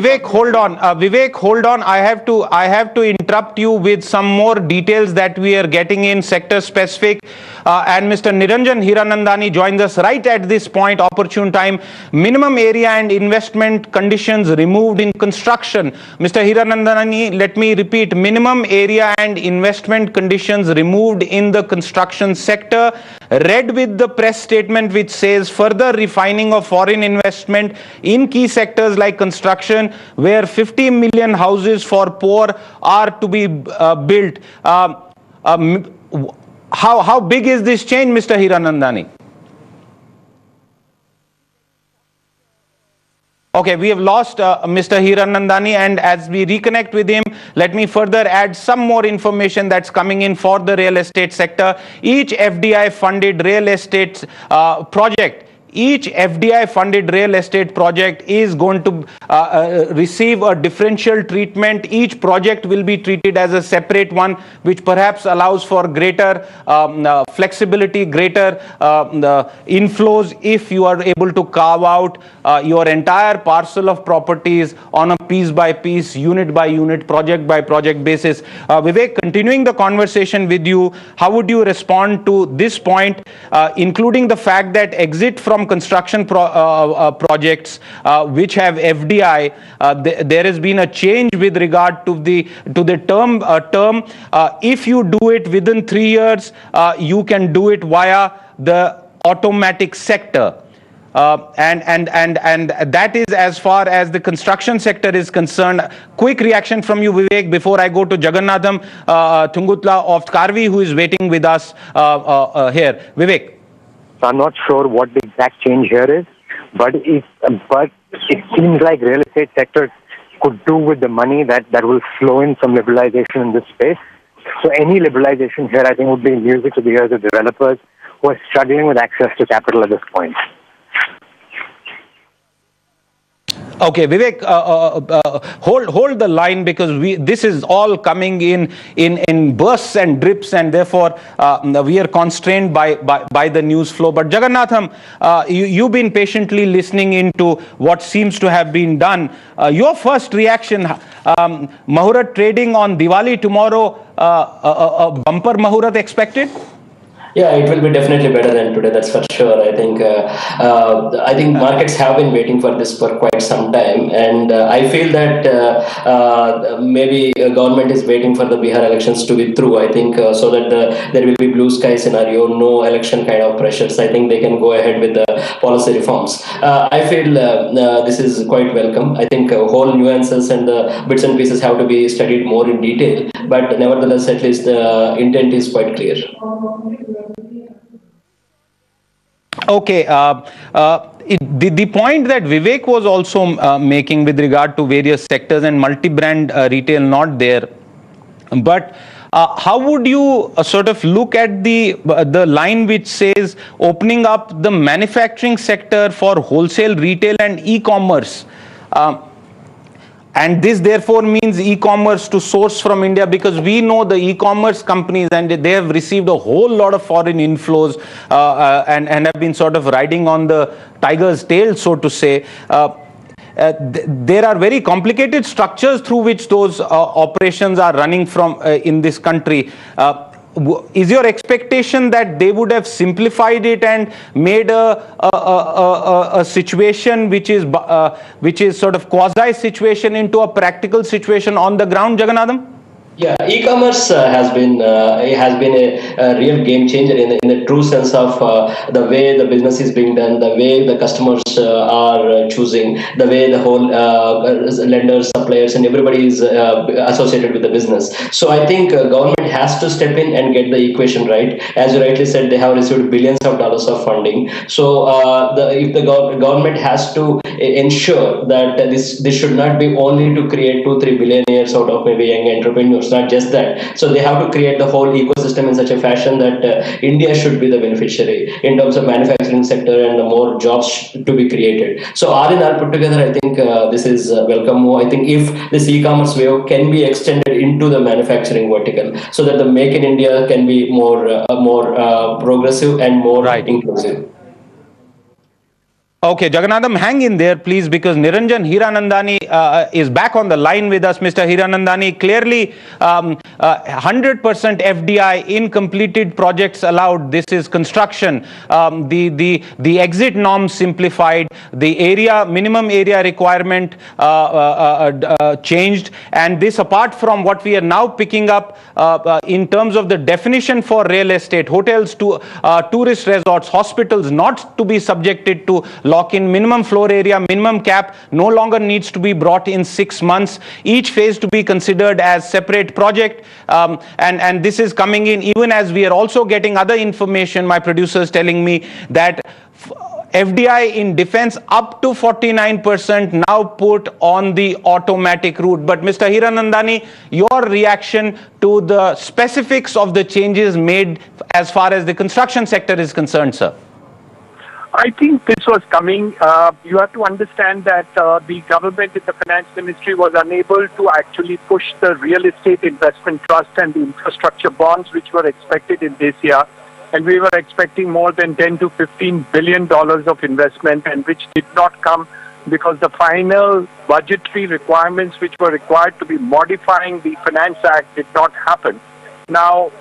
Vivek, hold on. Vivek, hold on. I have to interrupt you with some more details that we are getting in sector specific. And Mr. Hiranandani joins us right at this point, opportune time. Minimum area and investment conditions removed in construction. Mr. Hiranandani, let me repeat, minimum area and investment conditions removed in the construction sector. Read with the press statement which says further refining of foreign investment in key sectors like construction, where 50 million houses for poor are to be built. How big is this change, Mr. Hiranandani? Okay, we have lost Mr. Hiranandani, and as we reconnect with him, let me further add some more information that's coming in for the real estate sector. Each FDI funded real estate project is going to receive a differential treatment. Each project will be treated as a separate one, which perhaps allows for greater flexibility, greater inflows if you are able to carve out your entire parcel of properties on a piece by piece, unit by unit, project by project basis. Vivek, continuing the conversation with you, how would you respond to this point, including the fact that exit from construction projects which have FDI, there has been a change with regard to the term. If you do it within 3 years, you can do it via the automatic sector. And that is as far as the construction sector is concerned. Quick reaction from you, Vivek, before I go to Jagannatham Thungutla of Karvi, who is waiting with us here. Vivek. So I'm not sure what the exact change here is, but it seems like real estate sector could do with the money that will flow in from liberalization in this space. So any liberalization here, I think, would be music to the ears of developers who are struggling with access to capital at this point. Okay, Vivek, hold the line, because this is all coming in bursts and drips, and therefore we are constrained by the news flow. But Jagannatham, you've been patiently listening into what seems to have been done. Your first reaction, Mahurat trading on Diwali tomorrow, a bumper Mahurat expected? Yeah, it will be definitely better than today, that's for sure. I think markets have been waiting for this for quite some time, and I feel that maybe government is waiting for the Bihar elections to be through. I think so that there will be blue sky scenario, no election kind of pressures. I think they can go ahead with the policy reforms. I feel this is quite welcome. I think whole nuances and the bits and pieces have to be studied more in detail, but nevertheless, at least the intent is quite clear. Okay, the point that Vivek was also making with regard to various sectors and multi-brand retail not there, but how would you sort of look at the line which says opening up the manufacturing sector for wholesale retail and e-commerce? And this therefore means e-commerce to source from India, because we know the e-commerce companies, and they have received a whole lot of foreign inflows and have been sort of riding on the tiger's tail, so to say. There are very complicated structures through which those operations are running from in this country. Is your expectation that they would have simplified it and made a situation which is sort of quasi situation into a practical situation on the ground, Jagannatham? Yeah, e-commerce has been a real game changer in the true sense of the way the business is being done, the way the customers are choosing, the way the whole lenders, suppliers, and everybody is associated with the business. So I think government has to step in and get the equation right. As you rightly said, they have received billions of dollars of funding. So if the government has to ensure that this should not be only to create 2-3 billionaires out of maybe young entrepreneurs. Not just that. So they have to create the whole ecosystem in such a fashion that India should be the beneficiary in terms of manufacturing sector and the more jobs to be created. So all in all put together, I think this is welcome move. I think if this e-commerce wave can be extended into the manufacturing vertical, so that the Make in India can be more progressive and more inclusive. Okay, Jagannathan, hang in there, please, because Niranjan Hiranandani is back on the line with us. Mr. Hiranandani, clearly 100% FDI in completed projects allowed. This is construction. The exit norms simplified. The minimum area requirement changed. And this, apart from what we are now picking up in terms of the definition for real estate, hotels, tourist resorts, hospitals not to be subjected to lock-in, minimum floor area, minimum cap no longer needs to be brought in 6 months. Each phase to be considered as separate project, and this is coming in even as we are also getting other information. My producers telling me that FDI in defense up to 49% now put on the automatic route. But Mr. Hiranandani, your reaction to the specifics of the changes made as far as the construction sector is concerned, sir? I think this was coming. You have to understand that the government in the finance ministry was unable to actually push the real estate investment trust and the infrastructure bonds which were expected in this year. And we were expecting more than $10 to $15 billion of investment, and which did not come because the final budgetary requirements which were required to be modifying the Finance Act did not happen. Now,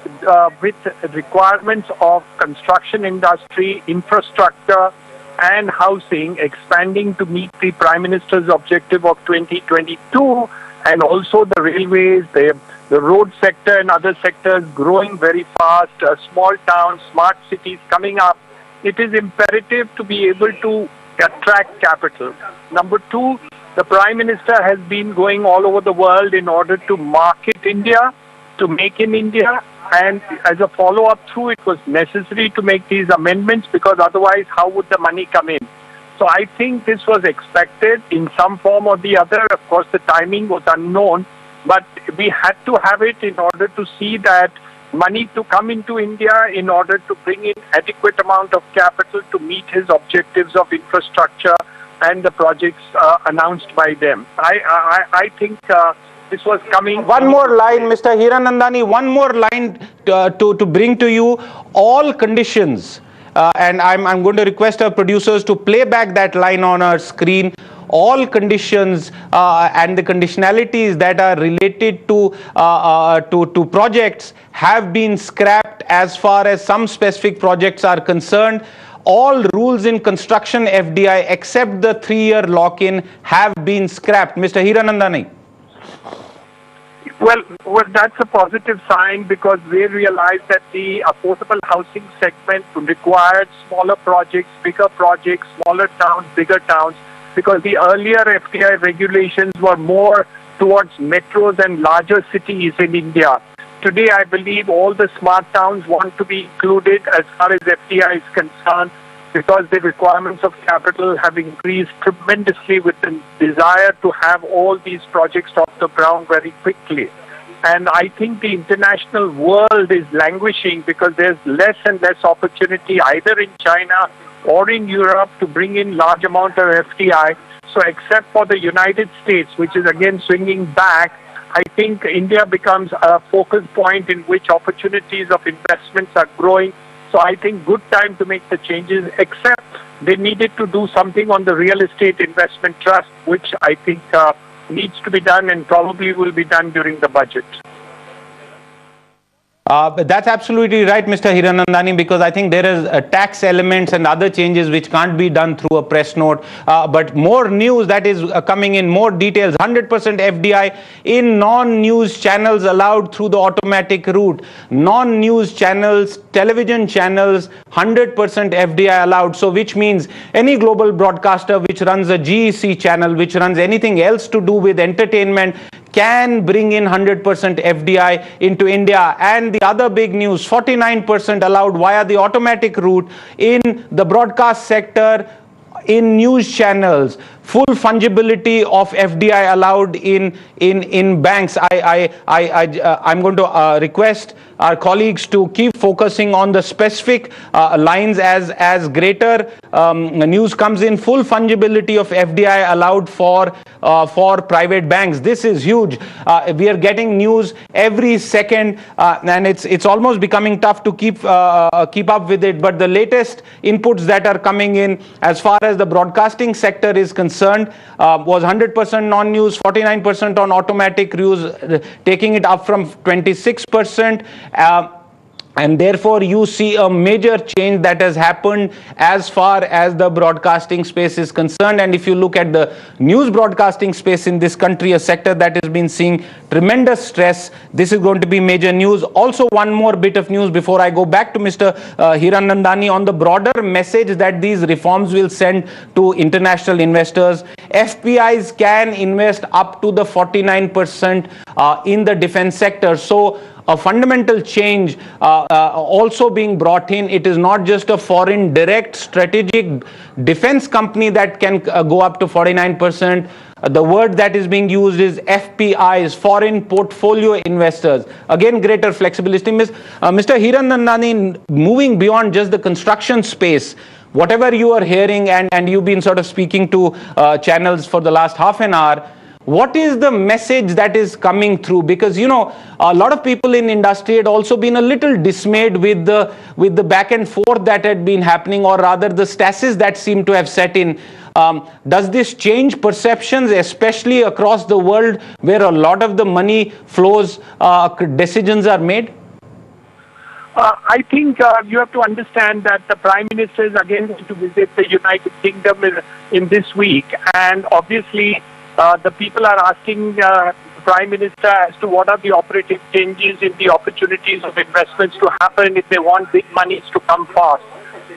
with requirements of construction industry, infrastructure and housing expanding to meet the Prime Minister's objective of 2022, and also the railways, the road sector and other sectors growing very fast, small towns, smart cities coming up, it is imperative to be able to attract capital. Number two, the Prime Minister has been going all over the world in order to market India, to make in India, and as a follow-up through, it was necessary to make these amendments because otherwise how would the money come in? So I think this was expected in some form or the other. Of course, the timing was unknown, but we had to have it in order to see that money to come into India in order to bring in adequate amount of capital to meet his objectives of infrastructure and the projects announced by them. I think this was coming. One more line, Mr. Hiranandani, one more line to bring to you. All conditions, and I'm going to request our producers to play back that line on our screen. All conditions and the conditionalities that are related to projects have been scrapped as far as some specific projects are concerned. All rules in construction FDI except the 3-year lock-in have been scrapped. Mr. Hiranandani. Well, that's a positive sign because we realized that the affordable housing segment required smaller projects, smaller towns, bigger towns, because the earlier FDI regulations were more towards metros and larger cities in India. Today, I believe all the smart towns want to be included as far as FDI is concerned, because the requirements of capital have increased tremendously with the desire to have all these projects off the ground very quickly. And I think the international world is languishing because there's less and less opportunity either in China or in Europe to bring in large amount of FDI. So except for the United States, which is again swinging back, I think India becomes a focus point in which opportunities of investments are growing. So I think good time to make the changes, except they needed to do something on the real estate investment trust, which I think needs to be done and probably will be done during the budget. That's absolutely right, Mr. Hiranandani, because I think there is tax elements and other changes which can't be done through a press note. But more news that is coming in, more details. 100% FDI in non-news channels allowed through the automatic route. Non-news channels, television channels, 100% FDI allowed. So which means any global broadcaster which runs a GEC channel, which runs anything else to do with entertainment, can bring in 100% FDI into India. And the other big news, 49% allowed via the automatic route in the broadcast sector, in news channels. full fungibility of FDI allowed in banks. I'm going to request our colleagues to keep focusing on the specific lines as greater news comes in. Full fungibility of FDI allowed for private banks. This is huge. We are getting news every second, and it's almost becoming tough to keep up with it. But the latest inputs that are coming in as far as the broadcasting sector is concerned was 100% non-news, 49% on automatic news, taking it up from 26%. And therefore, you see a major change that has happened as far as the broadcasting space is concerned. And if you look at the news broadcasting space in this country, a sector that has been seeing tremendous stress, this is going to be major news. Also, one more bit of news before I go back to Mr. Hiranandani on the broader message that these reforms will send to international investors. FPIs can invest up to the 49% in the defense sector. So, a fundamental change also being brought in. It is not just a foreign direct strategic defense company that can go up to 49%. The word that is being used is FPIs, foreign portfolio investors. Again, greater flexibility. Mr. Hiranandani, moving beyond just the construction space, whatever you are hearing, and you've been sort of speaking to channels for the last half an hour, what is the message that is coming through? Because, you know, a lot of people in industry had also been a little dismayed with the back and forth that had been happening, or rather the stasis that seemed to have set in. Does this change perceptions, especially across the world where a lot of the money flows, decisions are made? I think you have to understand that the Prime Minister is again going to visit the United Kingdom in this week, and obviously the people are asking the Prime Minister as to what are the operative changes in the opportunities of investments to happen if they want big monies to come fast.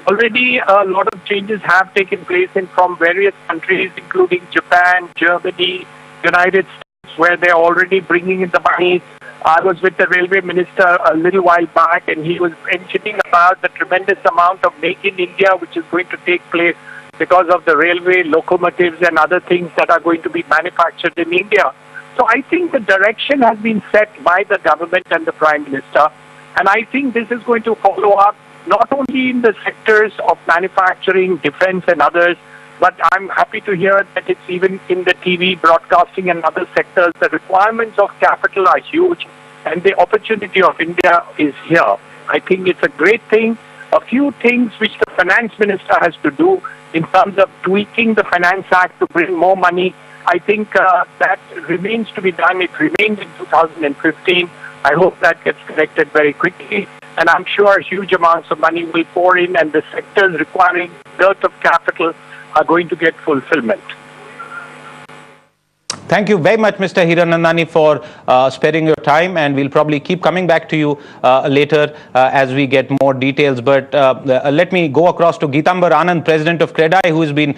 Already a lot of changes have taken place from various countries, including Japan, Germany, United States, where they're already bringing in the money. I was with the railway minister a little while back, and he was mentioning about the tremendous amount of Make in India which is going to take place because of the railway, locomotives and other things that are going to be manufactured in India. So I think the direction has been set by the government and the Prime Minister. And I think this is going to follow up not only in the sectors of manufacturing, defense and others, but I'm happy to hear that it's even in the TV, broadcasting and other sectors. The requirements of capital are huge and the opportunity of India is here. I think it's a great thing. A few things which the Finance Minister has to do in terms of tweaking the Finance Act to bring more money, I think that remains to be done. It remained in 2015. I hope that gets corrected very quickly. And I'm sure huge amounts of money will pour in, and the sectors requiring dearth of capital are going to get fulfillment. Thank you very much, Mr. Hiranandani, for sparing your time, and we'll probably keep coming back to you later as we get more details. But let me go across to Geetambar Anand, President of CREDAI, who has been